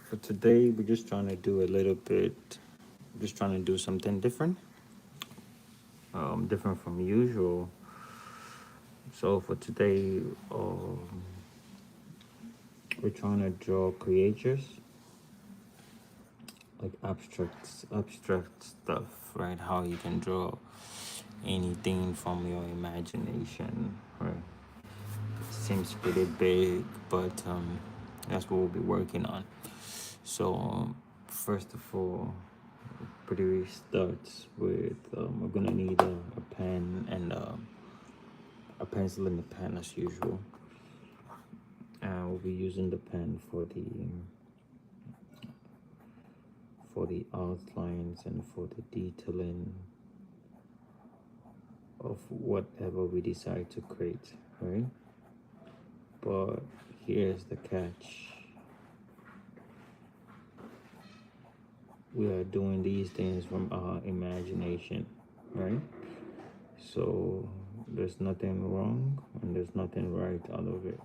For today, we're just trying to do a little bit, just trying to do something different, different from usual. So for today, we're trying to draw creatures, like abstract stuff, right? How you can draw anything from your imagination, right? Seems pretty big, but that's what we'll be working on. So first of all, pretty starts with we're gonna need a pen and a pencil and a pen as usual. And we'll be using the pen for the outlines and for the detailing of whatever we decide to create, right? But here's the catch. We are doing these things from our imagination, right? So there's nothing wrong and there's nothing right out of it.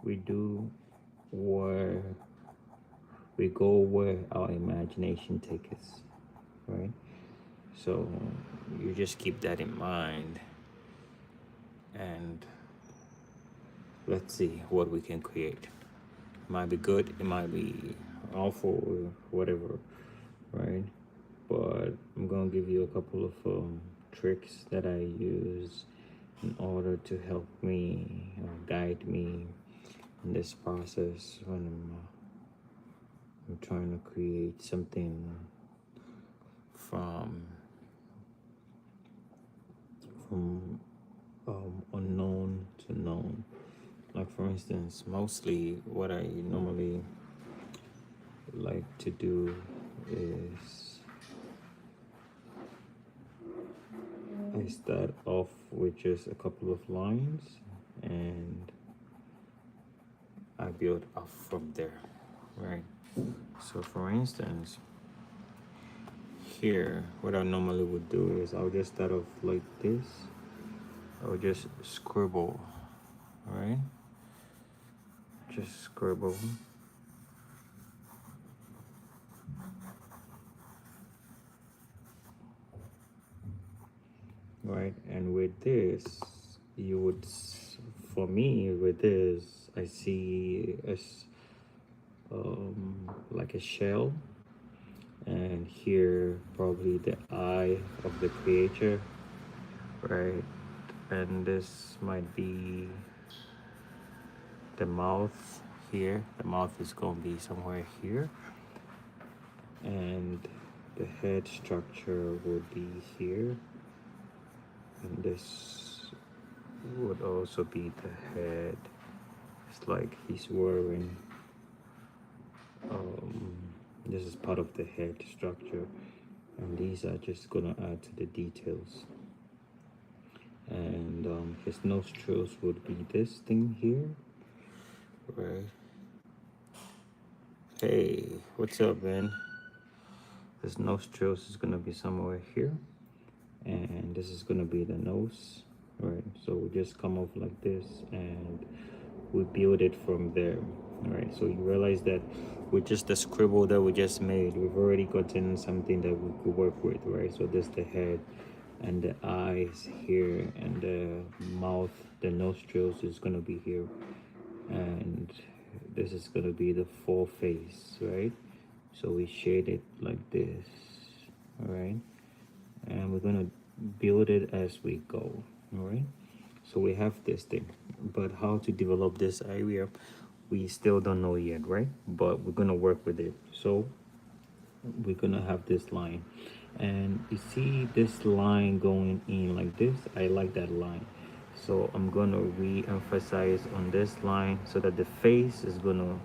We do where we go where our imagination takes us, right? So you just keep that in mind, and let's see what we can create. It might be good, it might be awful, or whatever, right? But I'm gonna give you a couple of tricks that I use in order to help me guide me in this process when I'm trying to create something from unknown to known. Like for instance, mostly what I normally like to do is I start off with just a couple of lines and I build up from there, right? So for instance, here, what I normally would do is I'll just start off like this. I'll just scribble, right? Just scribble. Right, and with this, you would, for me, with this, I see as like a shell, and here probably the eye of the creature, right? And this might be the mouth here. The mouth is going to be somewhere here, and the head structure would be here, and this would also be the head. It's like he's wearing this is part of the head structure, and these are just gonna add to the details. And his nostrils would be this thing here, right? Hey, what's up, man? His nostrils is gonna be somewhere here, and this is gonna be the nose, right? So we just come up like this and we build it from there. All right, so you realize that with just the scribble that we just made, we've already gotten something that we could work with, right? So this the head and the eyes here, and the mouth, the nostrils is gonna be here, and this is gonna be the full face, right? So we shade it like this, all right? And we're gonna build it as we go, all right? So we have this thing, but how to develop this area, we still don't know yet, right? But we're gonna work with it. So we're gonna have this line, and you see this line going in like this. I like that line, so I'm gonna re-emphasize on this line so that the face is gonna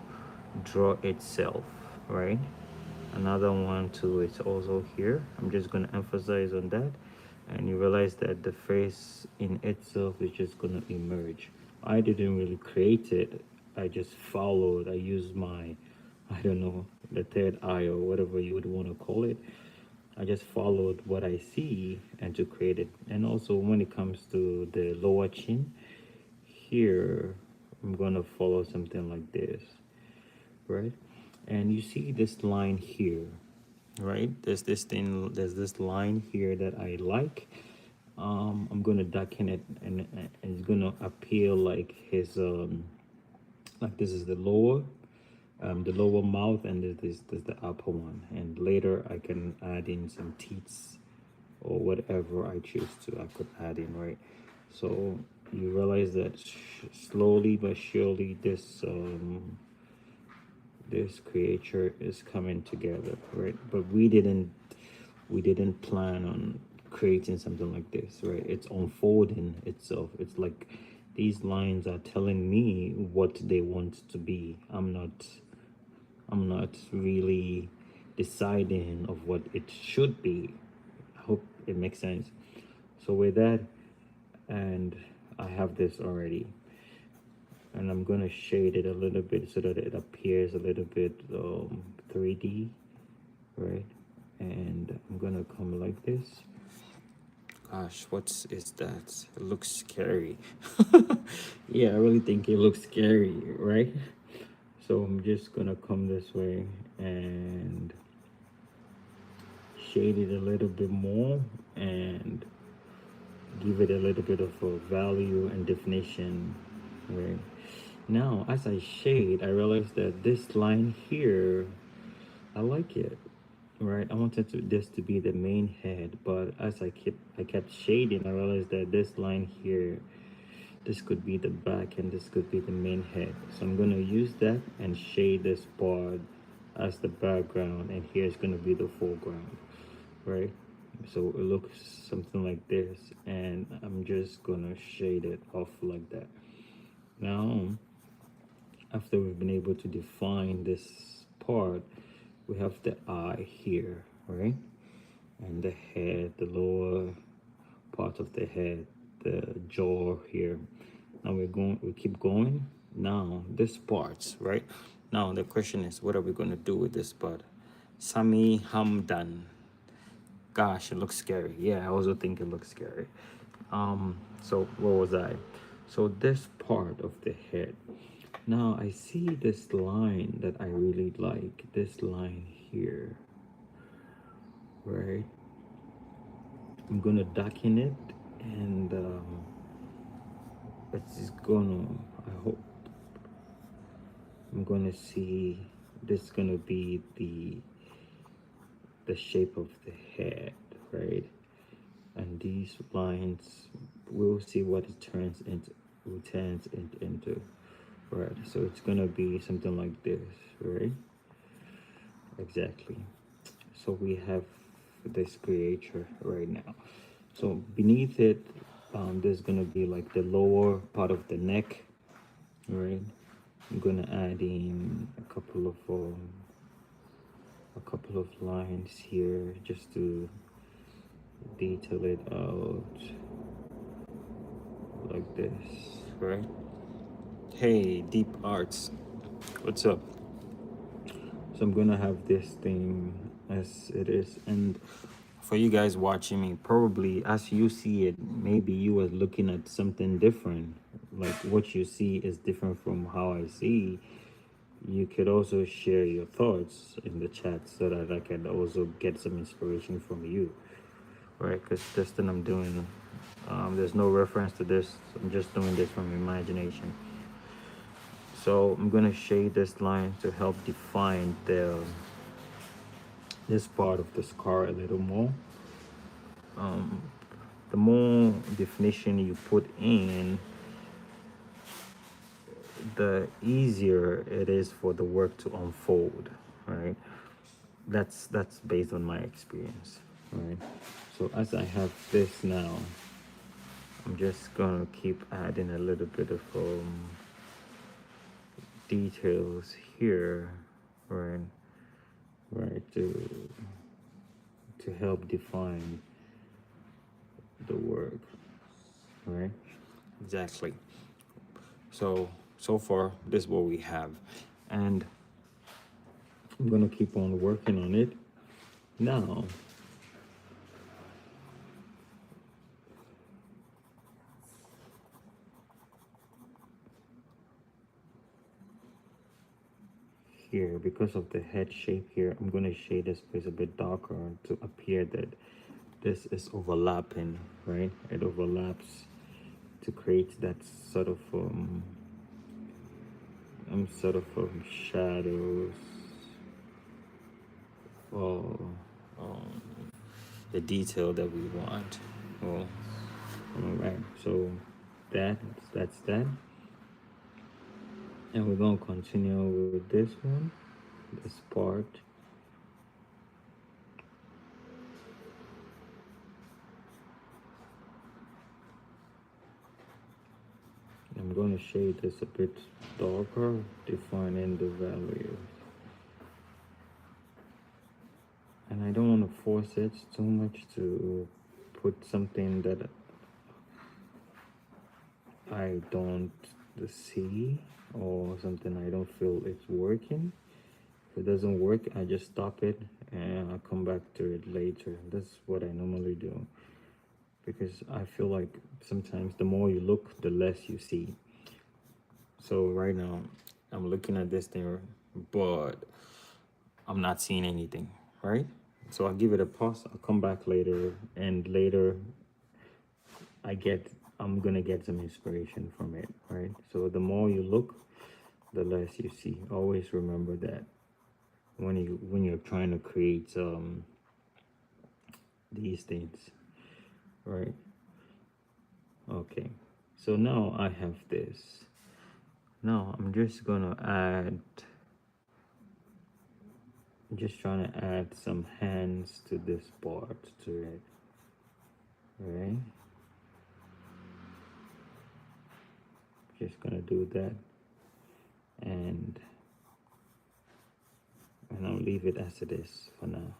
draw itself, right? Another one too, it's also here. I'm just gonna emphasize on that, and you realize that the face in itself is just gonna emerge. I didn't really create it, I just followed. I used my, I don't know, the third eye or whatever you would want to call it. I just followed what I see and to create it. And also when it comes to the lower chin, here I'm gonna follow something like this, right? And you see this line here, right? There's this line here that I like. I'm gonna darken it, and it's gonna appear like his like this is the lower mouth, and this the upper one. And later I can add in some teeth or whatever I choose to. I could add in, right? So you realize that slowly but surely this creature is coming together, right? But we didn't plan on creating something like this, right? It's unfolding itself. It's like these lines are telling me what they want to be. I'm not really deciding of what it should be. I hope it makes sense. So with that, and I have this already, and I'm gonna shade it a little bit so that it appears a little bit 3D, right? And I'm gonna come like this. Gosh, what is that? It looks scary. Yeah, I really think it looks scary, right? So I'm just gonna come this way and shade it a little bit more and give it a little bit of a value and definition, right? Now as I shade, I realize that this line here, I like it, right? I wanted this to be the main head, but as I kept shading, I realized that this line here, this could be the back and this could be the main head. So I'm gonna use that and shade this part as the background, and here's gonna be the foreground, right? So it looks something like this, and I'm just gonna shade it off like that. Now, after we've been able to define this part, we have the eye here, right? And the head, the lower part of the head, the jaw here. Now we keep going. Now this part, right? Now the question is, what are we gonna do with this part? Sami Hamdan. Gosh, it looks scary. Yeah, I also think it looks scary. So where was I? So this part of the head. Now I see this line that I really like. This line here, right? I'm gonna darken it, and it's gonna. I hope I'm gonna see. This is gonna be the shape of the head, right? And these lines, we'll see what it turns into, right? So it's gonna be something like this, right? Exactly. So we have this creature right now. So beneath it, there's gonna be like the lower part of the neck, right? I'm gonna add in a couple of lines here just to detail it out like this, right? Hey, Deep Arts, what's up? So I'm gonna have this thing as it is, and for you guys watching me, probably as you see it, maybe you are looking at something different. Like what you see is different from how I see. You could also share your thoughts in the chat so that I can also get some inspiration from you, right? Because this thing I'm doing, there's no reference to this. I'm just doing this from imagination. So I'm gonna shade this line to help define this part of the scar a little more. The more definition you put in, the easier it is for the work to unfold, right? That's based on my experience, right? So as I have this now, I'm just gonna keep adding a little bit of details here, right? Right, to help define the work, right? Exactly. So far this is what we have, and I'm gonna keep on working on it. Now here, because of the head shape here, I'm going to shade this place a bit darker to appear that this is overlapping, right? It overlaps to create that sort of shadows, or um, the detail that we want. Well, all right, so that's that, and we're gonna continue with this one, this part. I'm gonna shade this a bit darker, defining the values. And I don't want to force it too much to put something that I don't see, or something I don't feel it's working. If it doesn't work, I just stop it and I'll come back to it later. That's what I normally do, because I feel like sometimes the more you look, the less you see. So right now, I'm looking at this thing, but I'm not seeing anything, right? So I'll give it a pause. I'll come back later, and later I'm gonna get some inspiration from it, right? So the more you look, the less you see. Always remember that when you're trying to create these things, right? Okay, so now I have this. Now I'm just gonna add, just trying to add some hands to this part, to it, right? Just gonna do that, and I'll leave it as it is for now.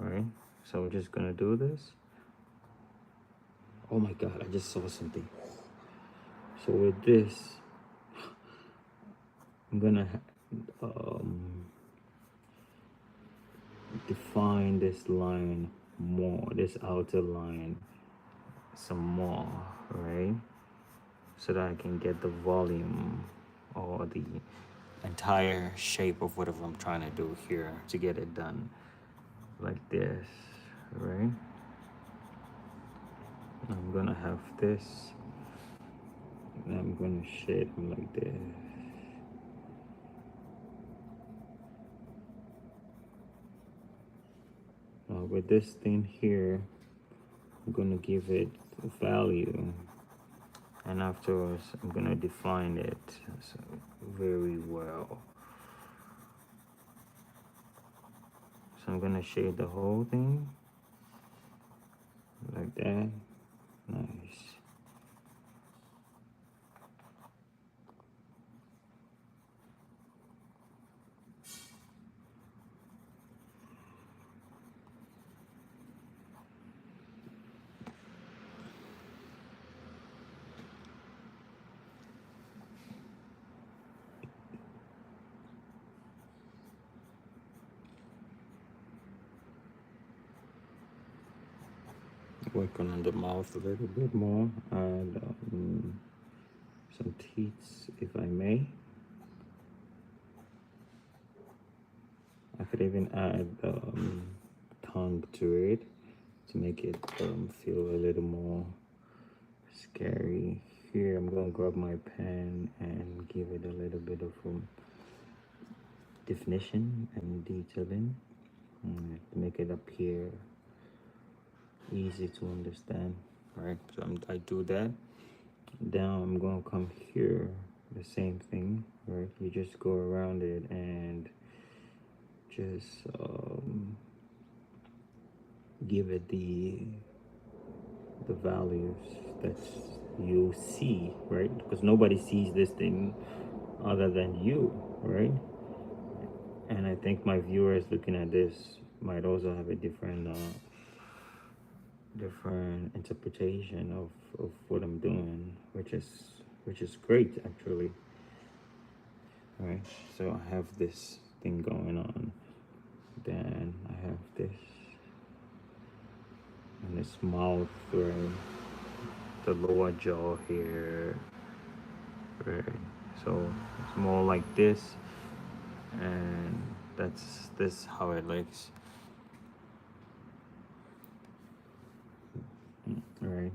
All right, so we're just gonna do this. Oh my god, I just saw something. So with this, I'm gonna define this line more, this outer line some more, right? So that I can get the volume, or the entire shape of whatever I'm trying to do here, to get it done like this, right? I'm gonna have this, and I'm gonna shade them like this. Now with this thing here, I'm gonna give it value, and afterwards I'm gonna define it very well. So I'm gonna shade the whole thing like that. Nice. Working on the mouth a little bit more, and some teeth, if I may. I could even add tongue to it to make it feel a little more scary. Here I'm gonna grab my pen and give it a little bit of definition and detailing, to make it appear easy to understand, right? So I do that. Now I'm gonna come here, the same thing, right? You just go around it and just give it the values that you see, right? Because nobody sees this thing other than you, right? And I think my viewers looking at this might also have a different interpretation of what I'm doing, which is great, actually. All right, so I have this thing going on, then I have this, and this mouth, right? The lower jaw here, right? So it's more like this, and that's this how it looks. All right,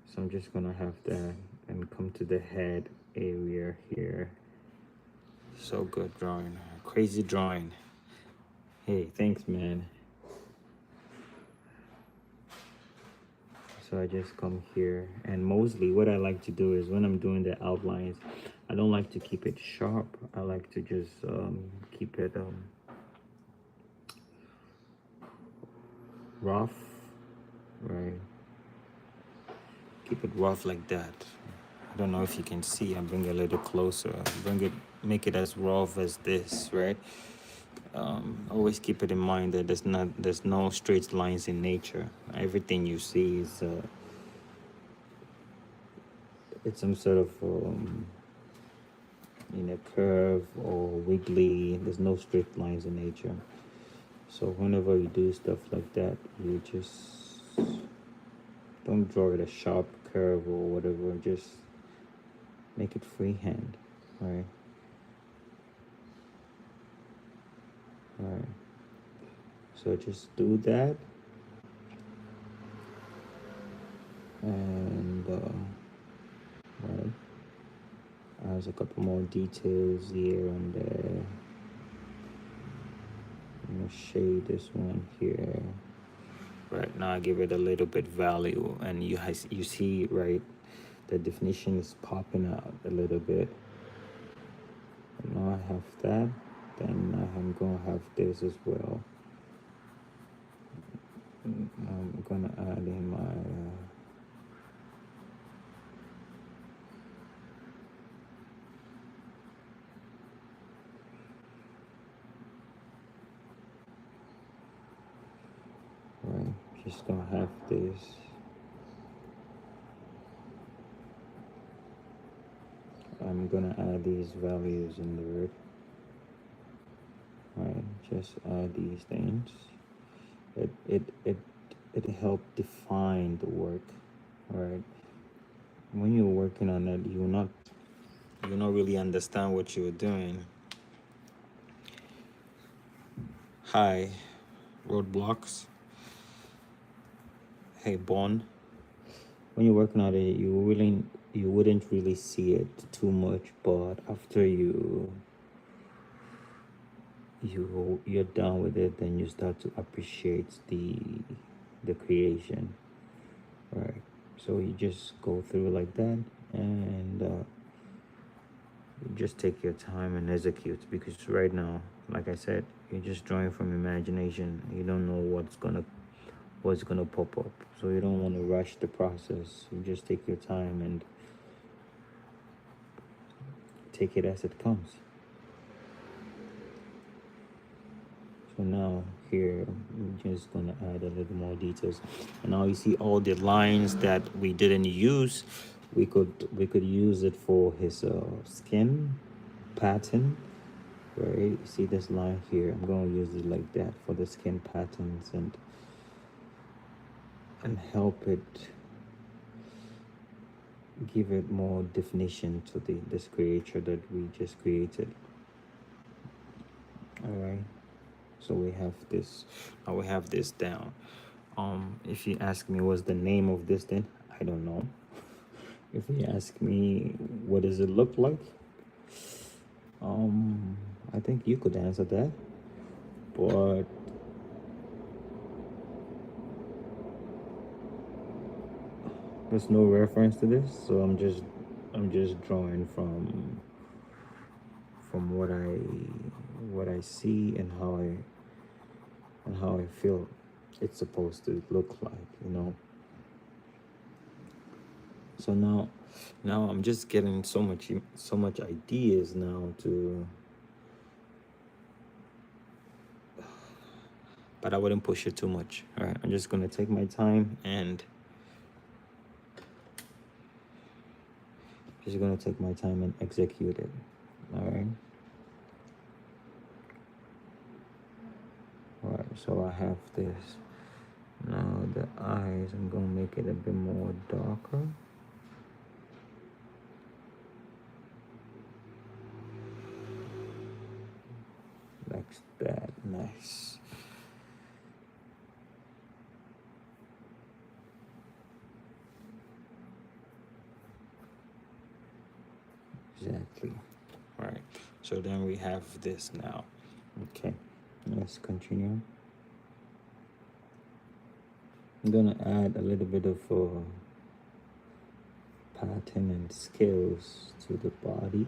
so I'm just gonna have that and come to the head area here. So good drawing, crazy drawing. Hey, thanks, man. So I just come here, and mostly what I like to do is when I'm doing the outlines, I don't like to keep it sharp. I like to just keep it rough, right? Keep it rough like that. I don't know if you can see. I bring it a little closer. Bring it, make it as rough as this, right? Always keep it in mind that there's no straight lines in nature. Everything you see is it's some sort of curve or wiggly. There's no straight lines in nature. So whenever you do stuff like that, you just don't draw it a sharp curve or whatever. Just make it freehand, right? All right. So just do that, and right. There's a couple more details here and there. I'm gonna shade this one here. Right now, I give it a little bit value, and you see, right, the definition is popping out a little bit. And now I have that. Then I'm gonna have this as well. I'm gonna add in my right. Just gonna have this. I'm gonna add these values in there. Right, just add these things. It helped define the work. Right. When you're working on it, you not really understand what you're doing. Hi, roadblocks. Hey, Bond. When you're working on it, you wouldn't really see it too much, but after you're done with it, then you start to appreciate the creation, right? So you just go through like that, and you just take your time and execute, because right now, like I said, you're just drawing from imagination. You don't know what's gonna pop up, so you don't want to rush the process. You just take your time and take it as it comes. So now here we're just gonna add a little more details, and now you see all the lines that we didn't use. We could use it for his skin pattern, right? You see this line here, I'm gonna use it like that for the skin patterns, and help it give it more definition to this creature that we just created. All right, so we have this. Now we have this down. If you ask me what's the name of this thing, I don't know. If you ask me what does it look like, I think you could answer that, but there's no reference to this, so I'm just drawing from what I see and how I feel it's supposed to look like, So now I'm just getting so much ideas now but I wouldn't push it too much. All right, I'm just gonna take my time and execute it. All right. All right, so I have this. Now the eyes, I'm gonna make it a bit more darker. like that. Nice. Exactly. All right. So then we have this now. Okay. Let's continue. I'm gonna add a little bit of pattern and scales to the body.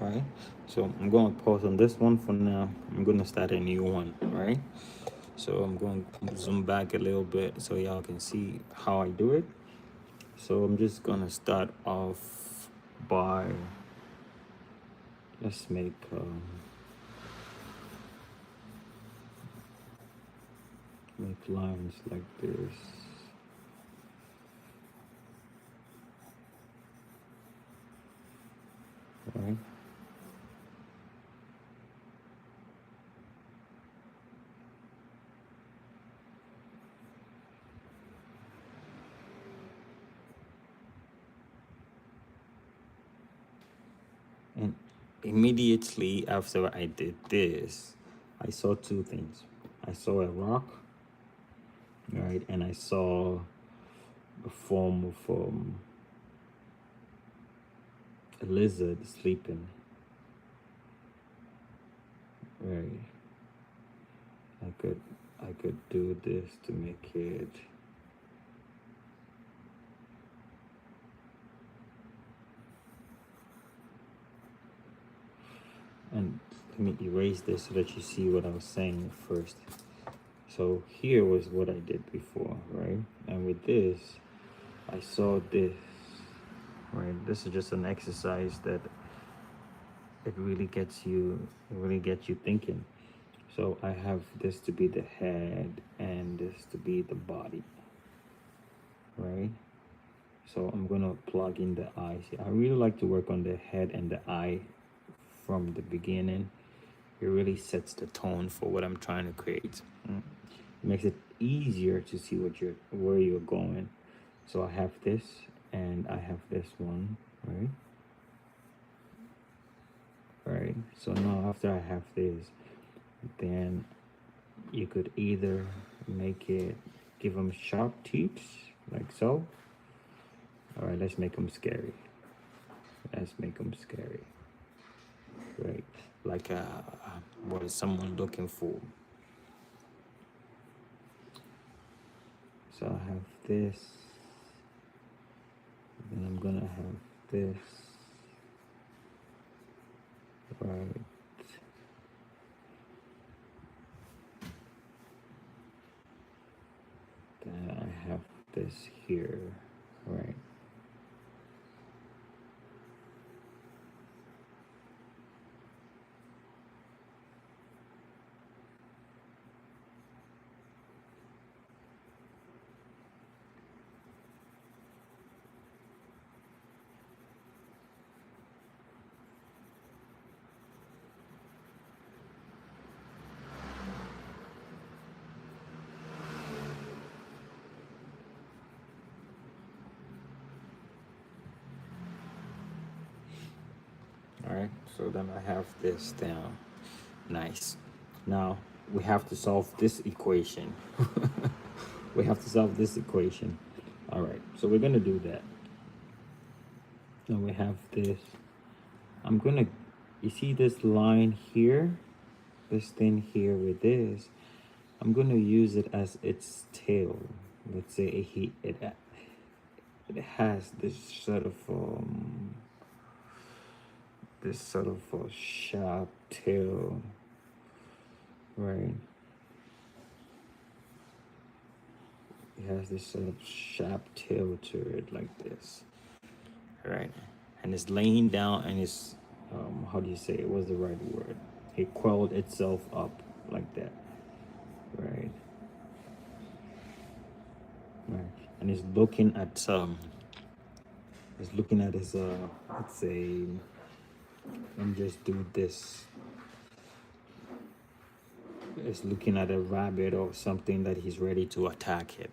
Right. So I'm going to pause on this one for now. I'm going to start a new one. Right. So I'm going to zoom back a little bit so y'all can see how I do it. So I'm just going to start off by, let's make lines like this. Right. And immediately after I did this, I saw two things. I saw a rock, right, and I saw a form of a lizard sleeping. Right. I could do this to make it. And let me erase this so that you see what I was saying first. So here was what I did before, right? And with this, I saw this, right? This is just an exercise that it really gets you thinking. So I have this to be the head and this to be the body, right? So I'm gonna plug in the eyes. I really like to work on the head and the eye from the beginning. It really sets the tone for what I'm trying to create. It makes it easier to see where you're going. So I have this and I have this one, right? Right. So now after I have this, then you could either give them sharp teeth, like so. All right, let's make them scary. Let's make them scary. Right. Like, what is someone looking for? So I have this. Then I'm gonna have this. Right. Then I have this here. Right. All right. So then I have this down. Nice. Now we have to solve this equation. We have to solve this equation. All right. So we're gonna do that. Now we have this. I'm gonna, you see this line here, this thing here with this. I'm gonna use it as its tail. Let's say it has this sort of a sharp tail, right? it has this sort of sharp tail to it, like this, right? And it's laying down, and it's how do you say it? What's the right word? It coiled itself up like that, right? Right. And it's looking at his let's say, let me just do this. It's looking at a rabbit or something that he's ready to attack it,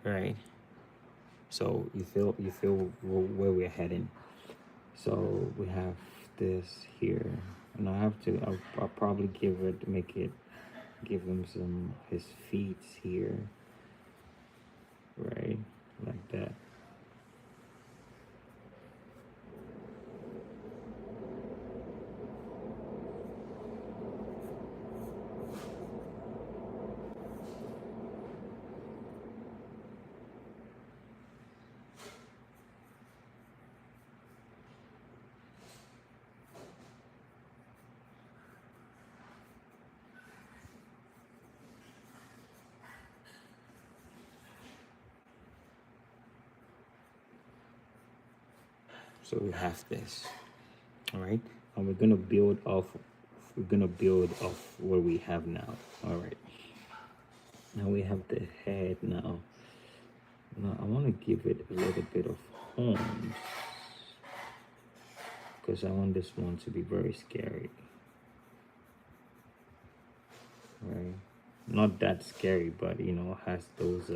right? So you feel where we're heading. So we have this here, and I'll probably give him some his feet here, right, like that. So we have this, all right, and we're gonna build off what we have now. All right, now we have the head. Now I want to give it a little bit of horns, because I want this one to be very scary, right? Not that scary, but has those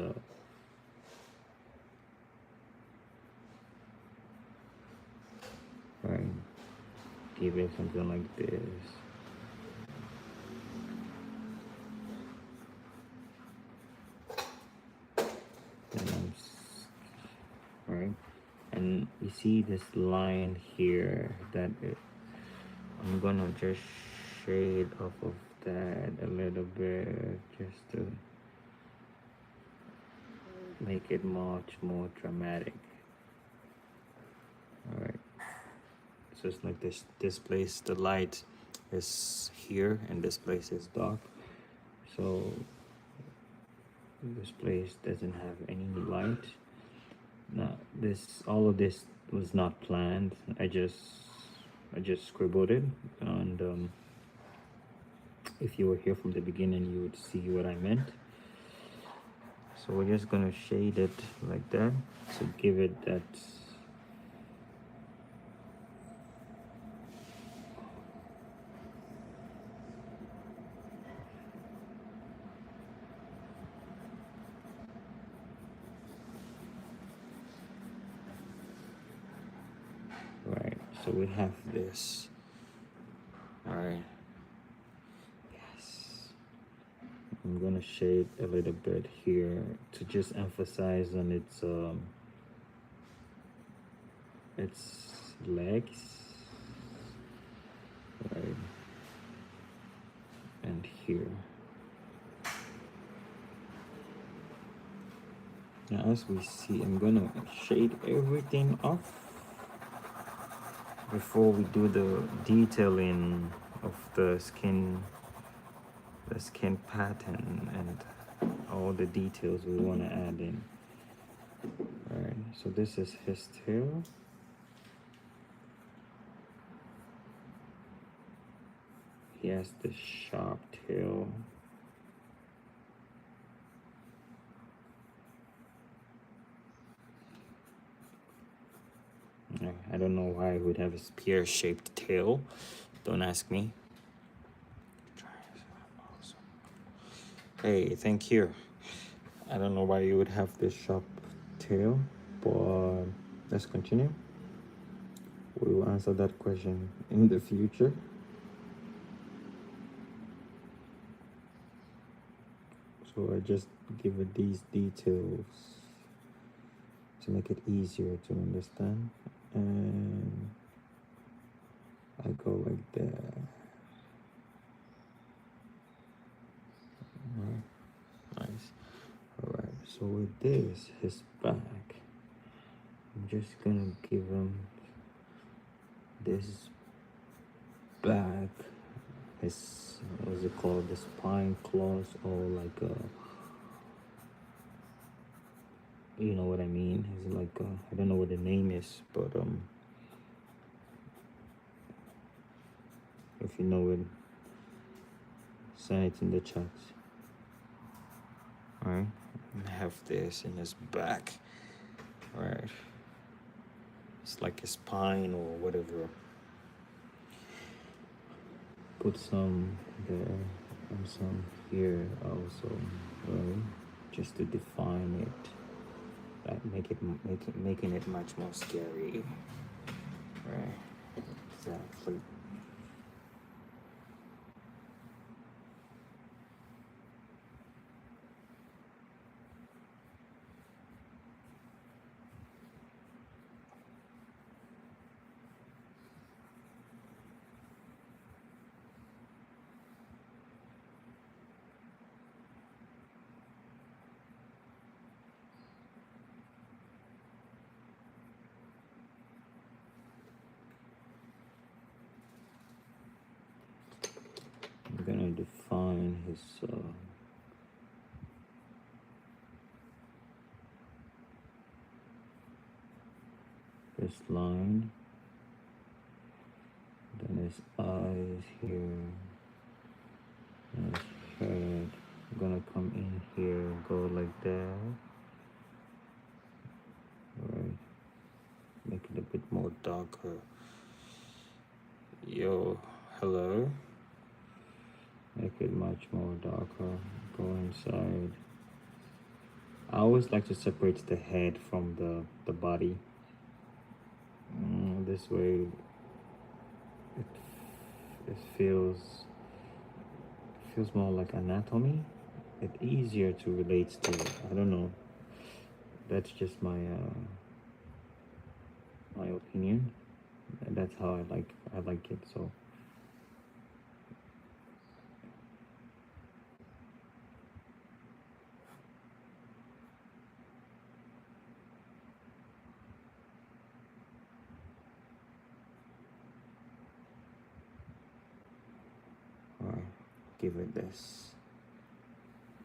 right, give it something like this. Right, and you see this line here I'm gonna just shade off of that a little bit, just to make it much more dramatic. All right, so it's like this place, the light is here and this place is dark, so this place doesn't have any light. Now all of this was not planned. I just scribbled it, and if you were here from the beginning, you would see what I meant. So we're just gonna shade it like that to give it that right. So we have this. All right. Yes. I'm gonna shade a little bit here to just emphasize on its legs, right, and here. Now as we see, I'm gonna shade everything off before we do the detailing of the skin pattern and all the details we want to add in. All right, so this is his tail. He has the sharp tail. I don't know why he would have a spear-shaped tail. Don't ask me. Hey, thank you. I don't know why you would have this sharp tail, but let's continue. We will answer that question in the future. So I just give it these details to make it easier to understand, and I go like that. Nice. All right, so with this, his back, I'm just gonna give him this back, his, what's it called, the spine claws, or like You know what I mean? It's like I don't know what the name is, but if you know it, send it in the chat. All right, I have this in his back. All right, it's like a spine or whatever. Put some there and some here also, right? Just to define it. That making it much more scary. Right. Exactly. I'm gonna define his line, then his eyes here, and his head. I'm gonna come in here, go like that. Right. Make it a bit more darker. Yo, hello. Make it much more darker. Go inside. I always like to separate the head from the body. This way, it feels more like anatomy. It's easier to relate to. I don't know. That's just my opinion. And that's how I like it. So. Alright, give it this.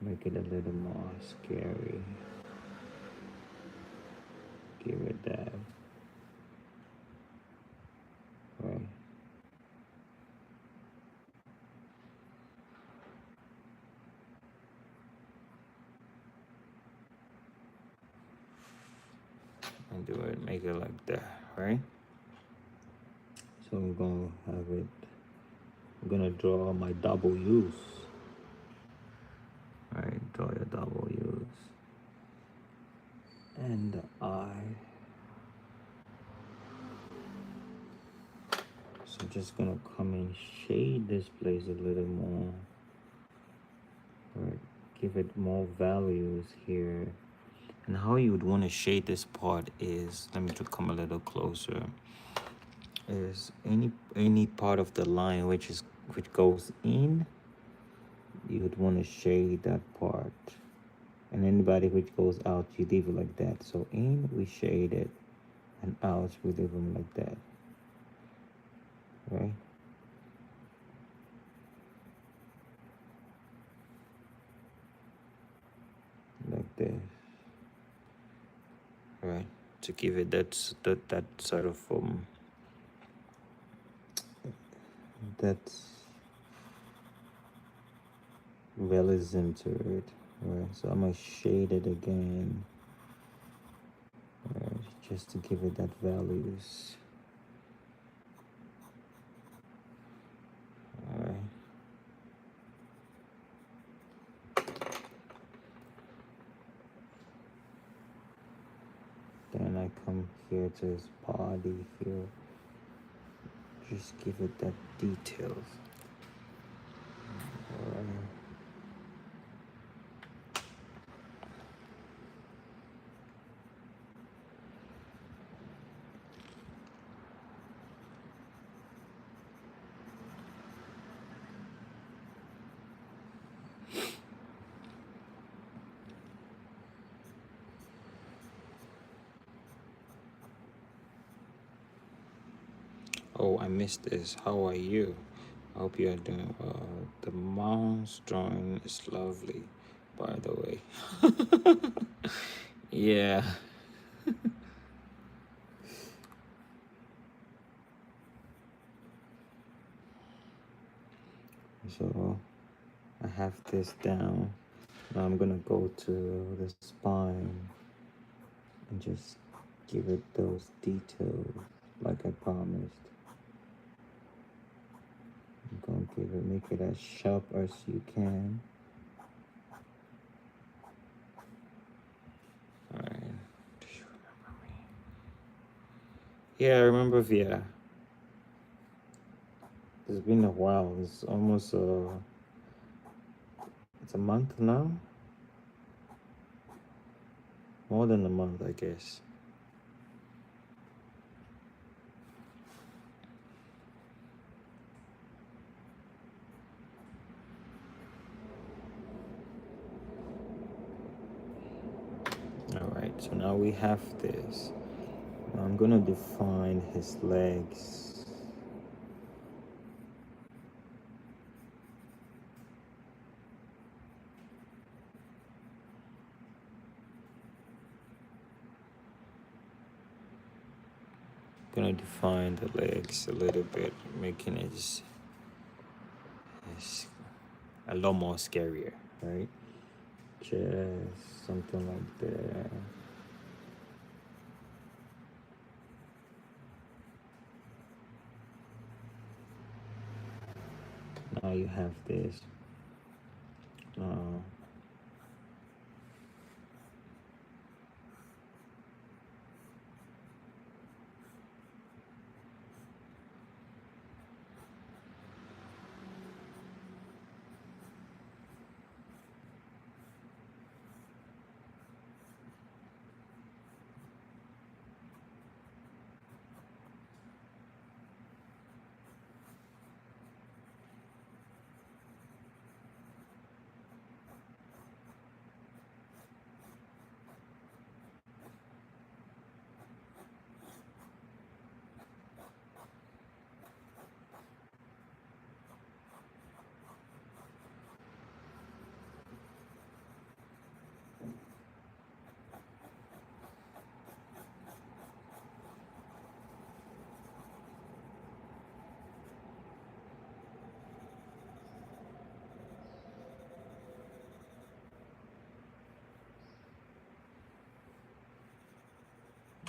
Make it a little more scary. Give it that. Right. And do it, make it like that, right? So I'm gonna have it, I'm gonna draw my W's. Right, draw your W's. And the eye. So I'm just gonna come and shade this place a little more. Right, give it more values here. And how you would want to shade this part is, let me just come a little closer, is any part of the line which goes in, you would want to shade that part. And anybody which goes out, you leave it like that. So in, we shade it, and out, we leave them like that. Right? Like this. Right? To give it that sort of that's realism to it. Right? So I'm gonna shade it again. Right? Just to give it that values. Alright. Then I come here to his body here. Just give it that details. Alright. Oh, I missed this. How are you? I hope you are doing well. The mouse drawing is lovely, by the way. Yeah. So I have this down. Now I'm gonna go to the spine and just give it those details like I promised. I'm gonna give it, make it as sharp as you can. Alright. Do you remember me? Yeah, I remember Via. It's been a while. It's almost it's a month now. More than a month, I guess. Alright, so now we have this. Now I'm gonna define his legs. Gonna define the legs a little bit, making it just a lot more scarier, right? Just something like that. Now you have this. Uh,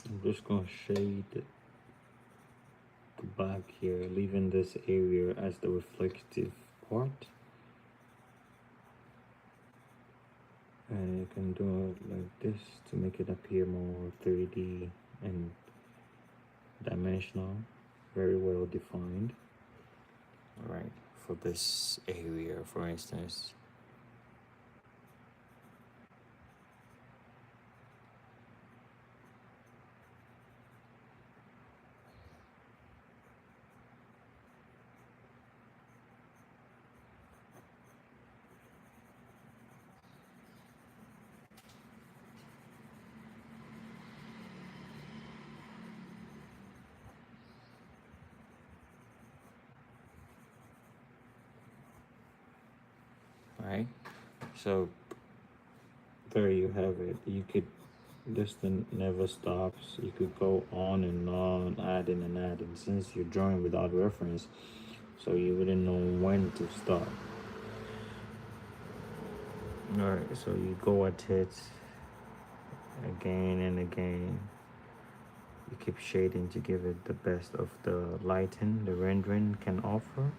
I'm just gonna shade the back here, leaving this area as the reflective part. And you can do it like this to make it appear more 3D and dimensional, very well defined. All right, for this area, for instance. All right, so there you have it. You could, this thing never stops. You could go on, adding and adding, since you're drawing without reference, so you wouldn't know when to stop. All right, so you go at it again and again. You keep shading to give it the best of the lighting the rendering can offer.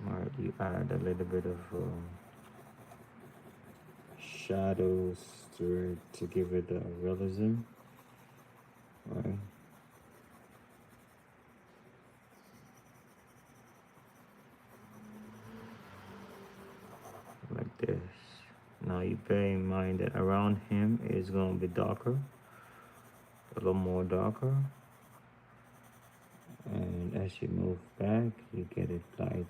All right, you add a little bit of shadows to it to give it a realism. All right. Like this. Now you bear in mind that around him is going to be darker, a little more darker, and as you move back you get it lighter.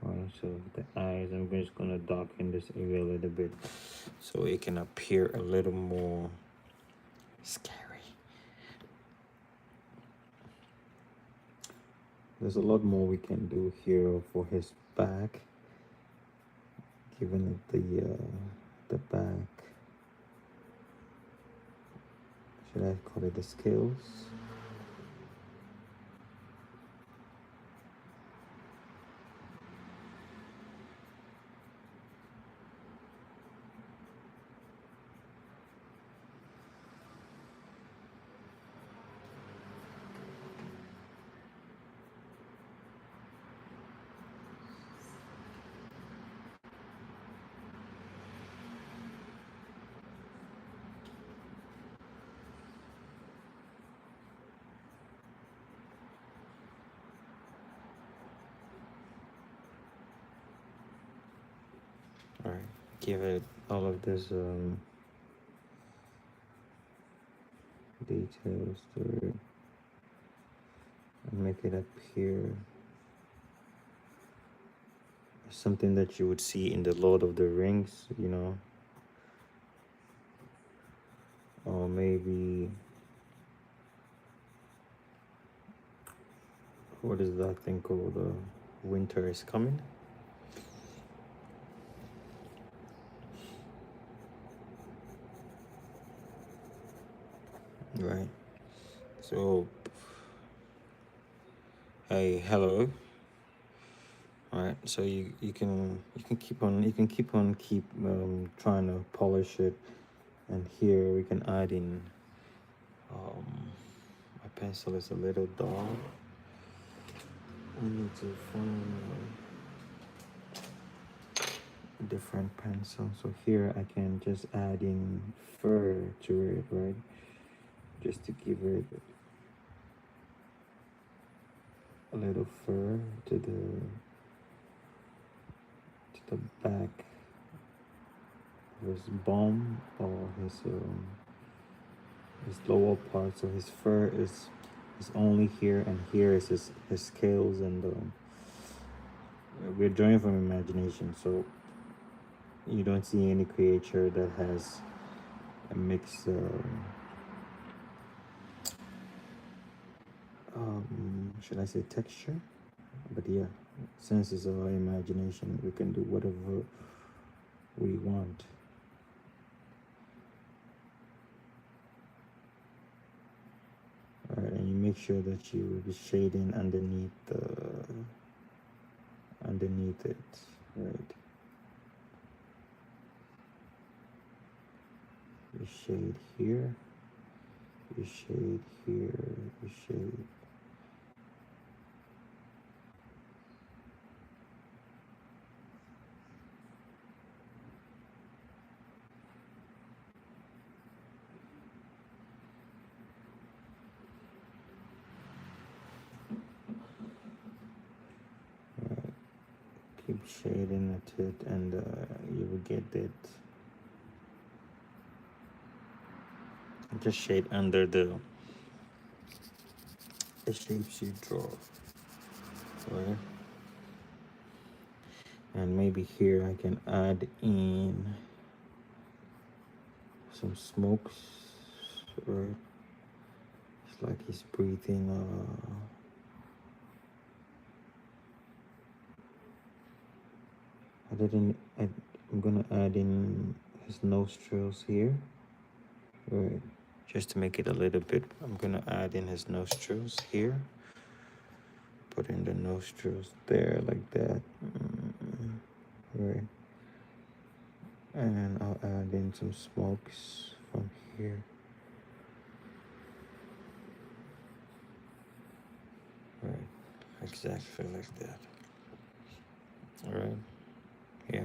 Right, So the eyes, I'm just gonna darken this area a little bit so it can appear a little more scary. There's a lot more we can do here for his back, giving it the back. Should I call it the scales? All right, give it all of this details to it and make it appear something that you would see in the Lord of the Rings, you know, or maybe what is that thing called? Winter is Coming. Right. So, hey, hello. All right. So you can keep on trying to polish it, and here we can add in. My pencil is a little dull. We need to find a different pencil. So here I can just add in fur to it, right? Just to give it a little fur to the back of his bum or his lower part. So his fur is only here, and here is his scales, and we're drawing from imagination, so you don't see any creature that has a mixed should I say texture? But yeah, since it's our imagination, we can do whatever we want. All right, and you make sure that you will be shading underneath it, right? You shade here, you shade here, you shade. Right. Keep shading at it, and you will get it. Just shade under the shapes you draw, right? And maybe here I can add in some smokes, right? It's like he's breathing. I'm gonna add in his nostrils here, right? Just to make it a little bit, I'm gonna add in his nostrils here. Put in the nostrils there, like that, right? And I'll add in some smokes from here. Right, exactly like that. All right, yeah.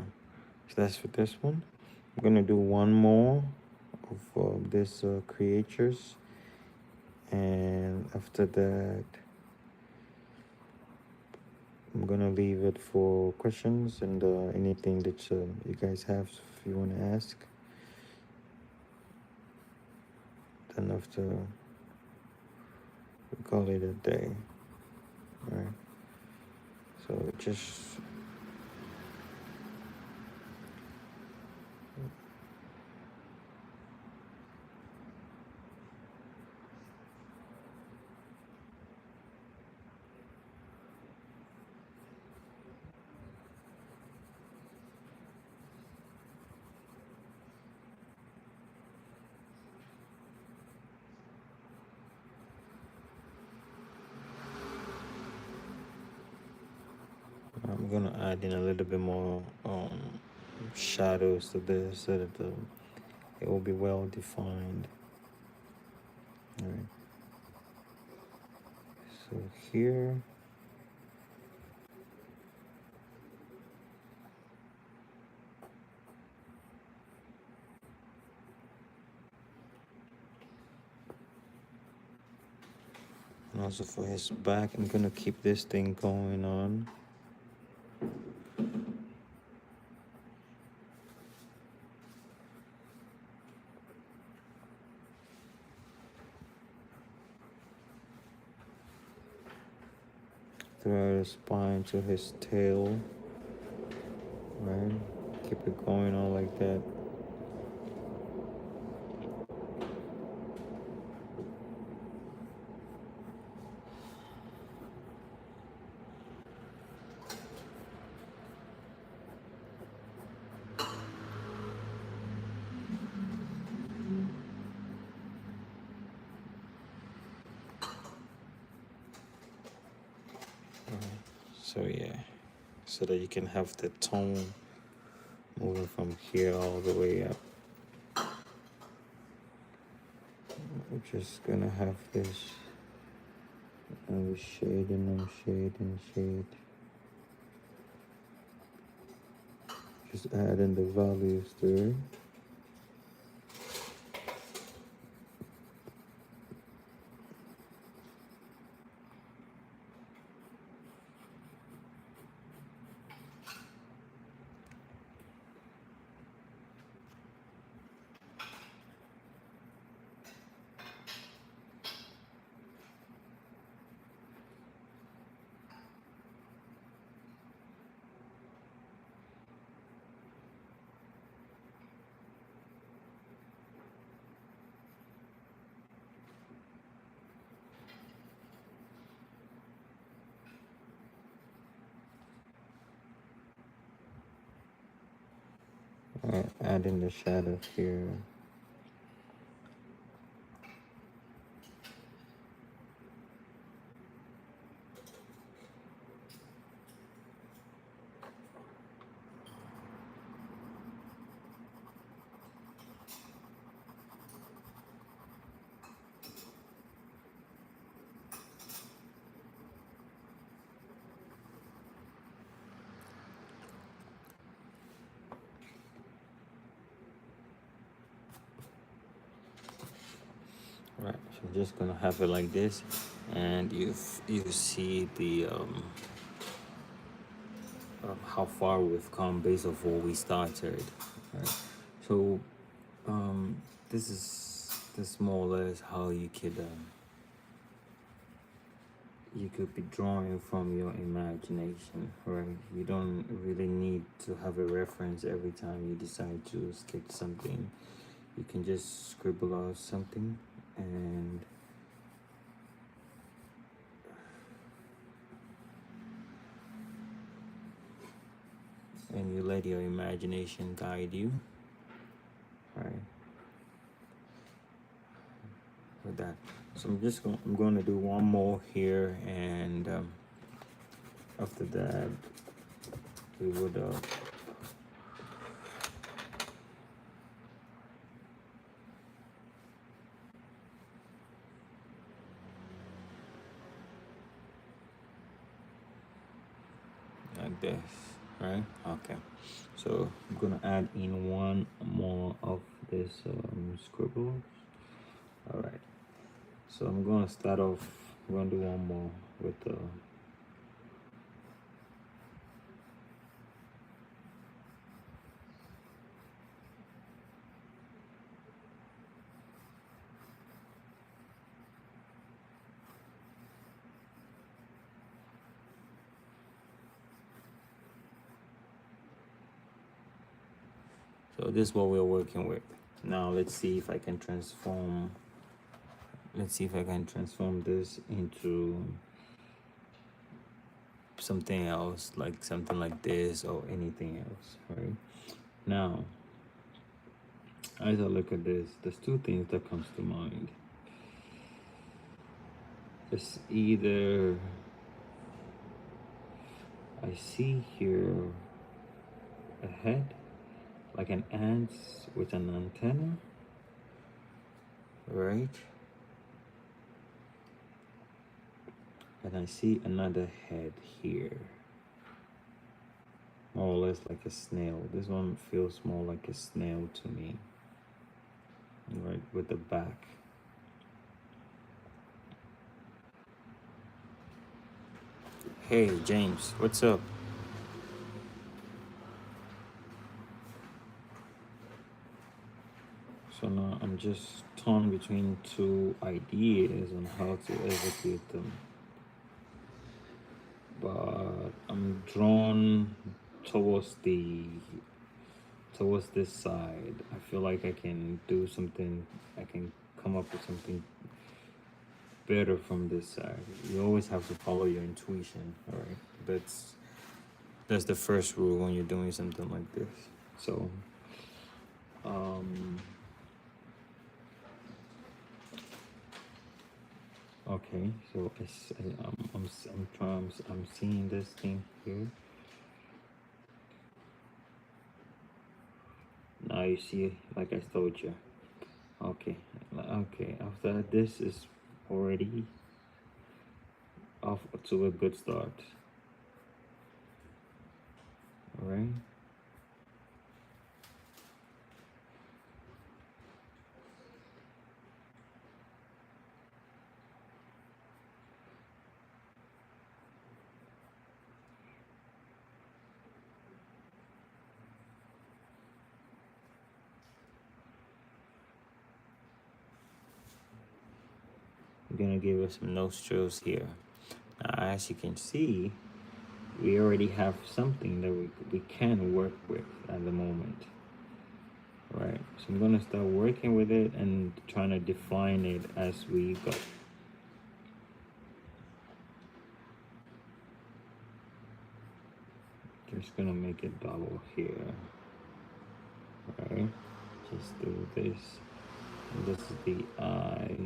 So that's for this one. I'm gonna do one more of this creatures, and after that, I'm gonna leave it for questions and anything that you guys have if you want to ask. Then after, we call it a day. All right. So just I'm gonna add in a little bit more shadows to this so that it will be well defined. All right. So here. And also for his back, I'm gonna keep this thing going on. Throughout his spine to his tail, right? Keep it going on like that. So yeah, so that you can have the tone moving from here all the way up. We're just gonna have this and shade and shade and shade. Just add in the values there. Add in the shadow here. Right, so I'm just gonna have it like this, and you see the how far we've come based off where we started. Right? So this is more or less how you could be drawing from your imagination, right? You don't really need to have a reference every time you decide to sketch something. You can just scribble out something and you let your imagination guide you, right? With that, so I'm going to do one more here, and after that we would like this, right? Okay, so I'm gonna add in one more of this scribbles. All right, so I'm gonna start off. I'm gonna do one more with the so this is what we're working with. Now let's see if I can transform. Let's see if I can transform this into something else, like something like this or anything else, right? Now, as I look at this, there's two things that comes to mind. It's either I see here a head like an ant with an antenna, right? And I see another head here, more or less like a snail. This one feels more like a snail to me, right? With the back. Hey, James, what's up? So now I'm just torn between two ideas on how to execute them. But I'm drawn towards towards this side. I feel like I can do something, I can come up with something better from this side. You always have to follow your intuition, all right? That's the first rule when you're doing something like this. So um okay, so I'm seeing this thing here. Now you see, like I told you. Okay, okay. After this is already off to a good start. All right. I'm gonna give us some nostrils here. Now, as you can see, we already have something that we can work with at the moment. All right. So I'm gonna start working with it and trying to define it as we go. Just gonna make it double here. Right. Just do this. And this is the eye.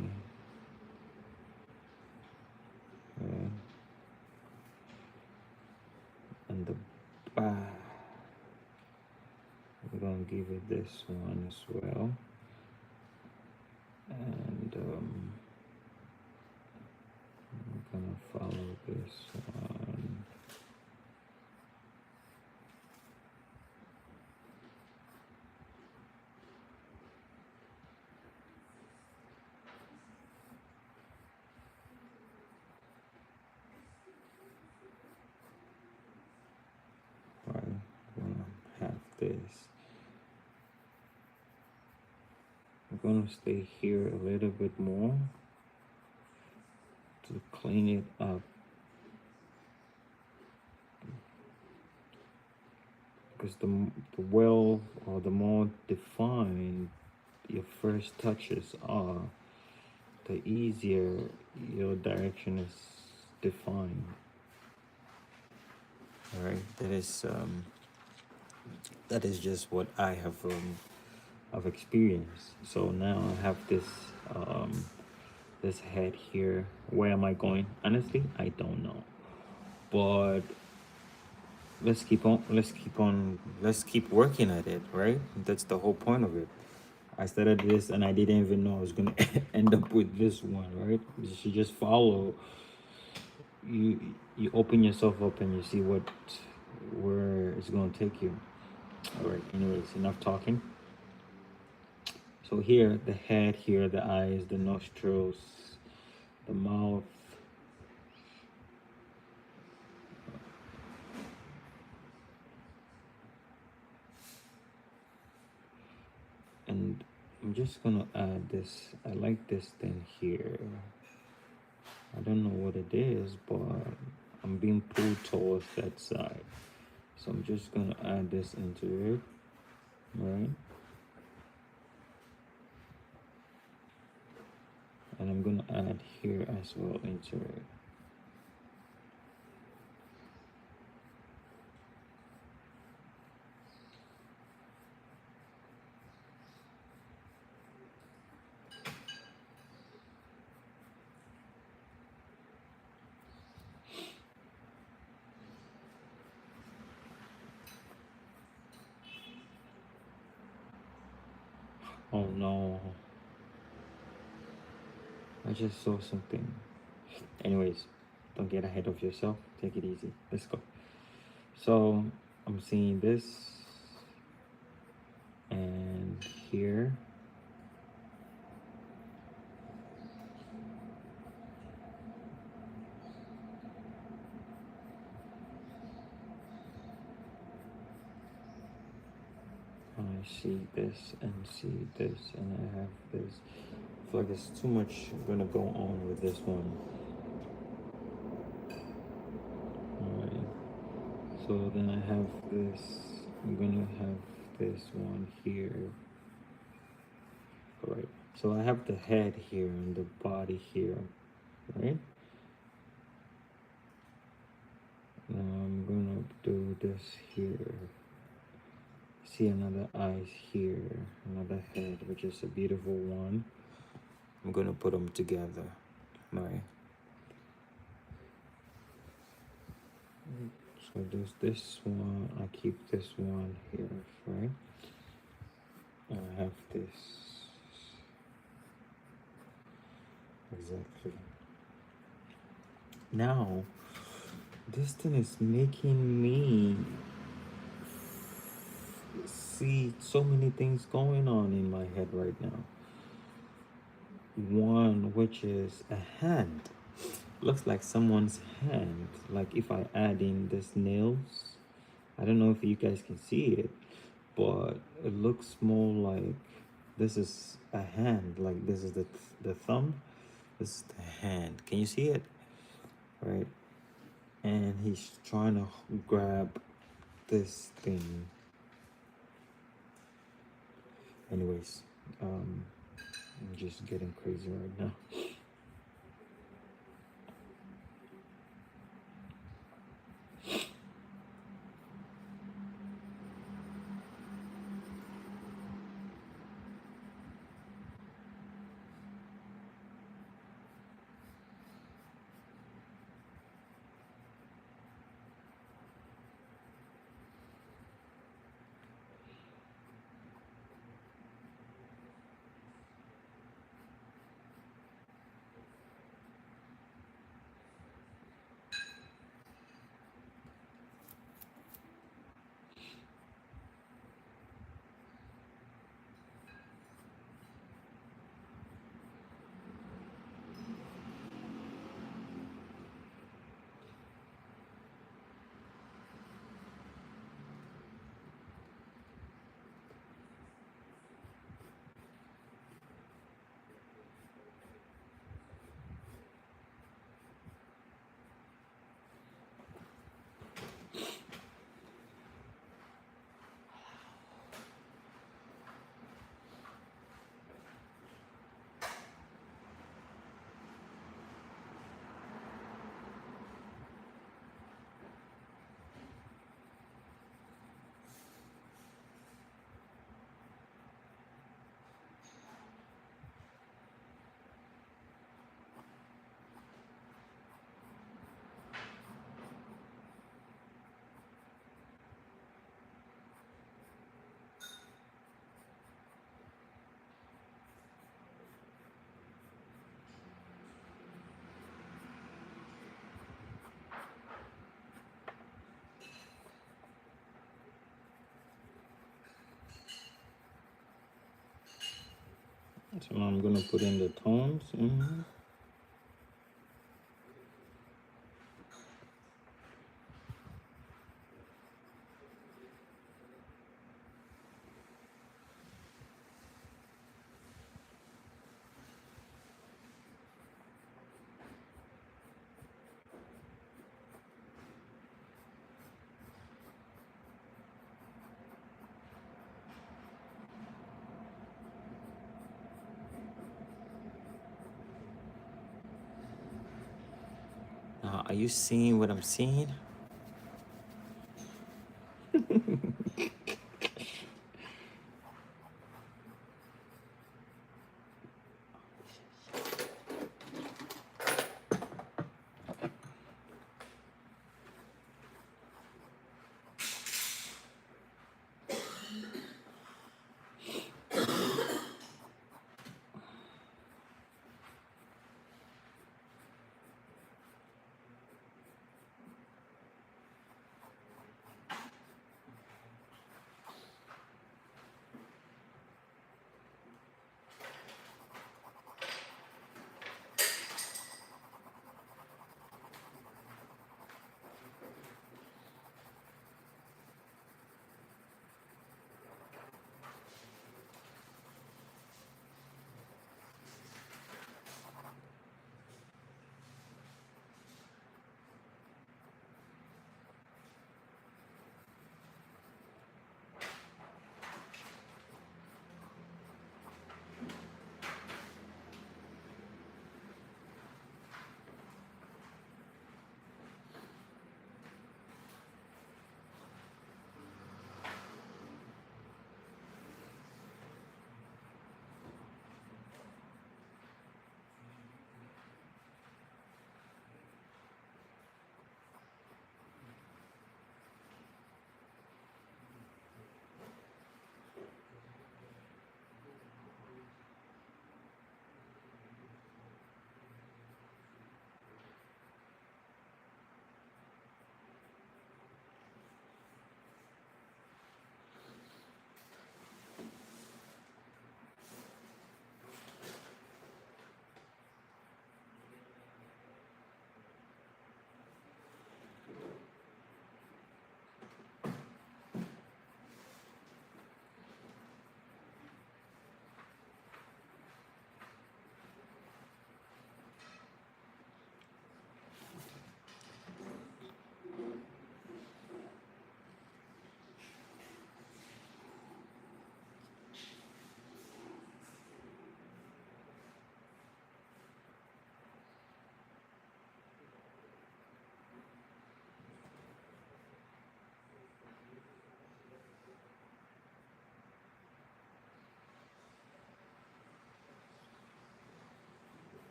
Right. And the back. We're gonna give it this one as well. And I'm gonna follow this one. Right. We're gonna have this. I'm gonna stay here a little bit more to clean it up, because the well or the more defined your first touches are, the easier your direction is defined. All right, that is just what I have experienced. So now I have um, this head here. Where am I going? Honestly, I don't know. But let's keep working at it, right? That's the whole point of it. I started this and I didn't even know I was gonna end up with this one, right? You should just follow. You open yourself up and you see where it's gonna take you. All right. Anyways, enough talking. So here, the head, here, the eyes, the nostrils, the mouth. And I'm just gonna add this. I like this thing here. I don't know what it is, but I'm being pulled towards that side. So I'm just gonna add this into it, right? And I'm gonna add here as well into it. Oh no. I just saw something. Anyways, don't get ahead of yourself. Take it easy. Let's go. So I'm seeing this and here. I see this and see this and I have this. I feel like there's too much gonna go on with this one. Alright. So then I have this. I'm gonna have this one here. Alright. So I have the head here and the body here. Right? Now I'm gonna do this here. See another eyes here, another head, which is a beautiful one. I'm gonna put them together. Right. So there's this one. I keep this one here, right? And I have this. Exactly. Now, this thing is making me see so many things going on in my head right now. One, which is a hand. Looks like someone's hand. Like if I add in this nails, I don't know if you guys can see it, but it looks more like this is a hand. Like this is the thumb. This is the hand. Can you see it? Right. And he's trying to grab this thing. Anyways, I'm just getting crazy right now. So now I'm gonna put in the tones. Now, are you seeing what I'm seeing?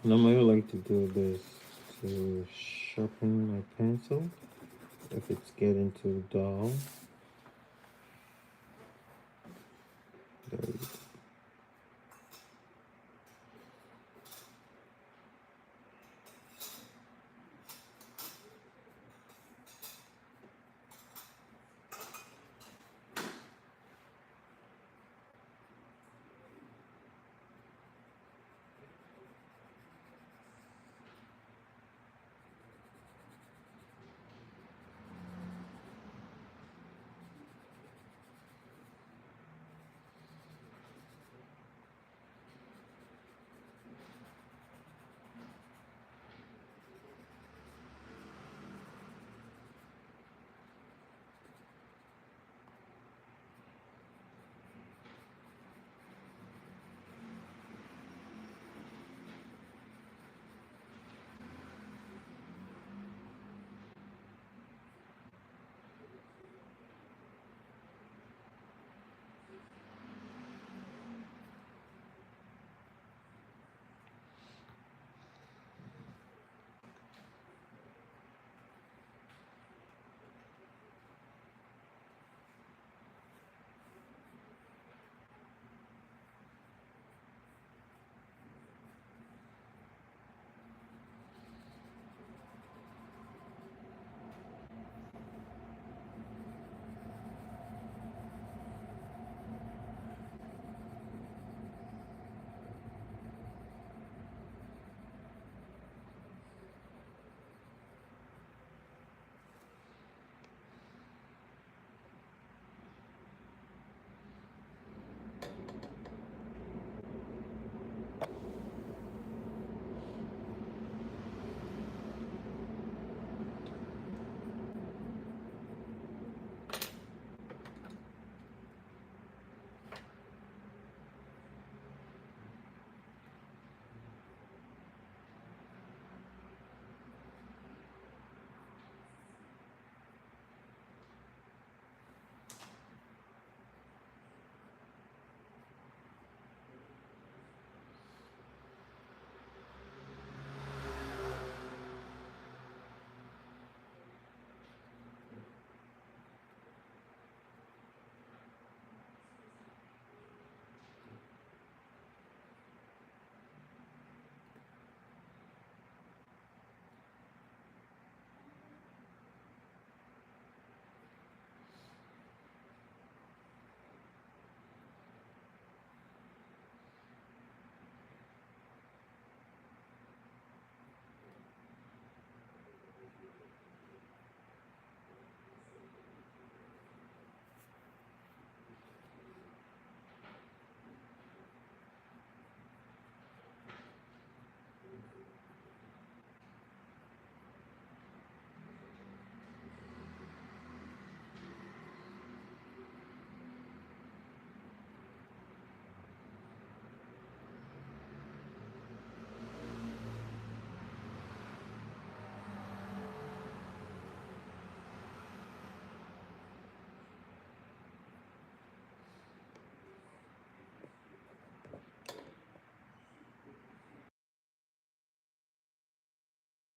Normally I like to do this to sharpen my pencil if it's getting too dull. There we go.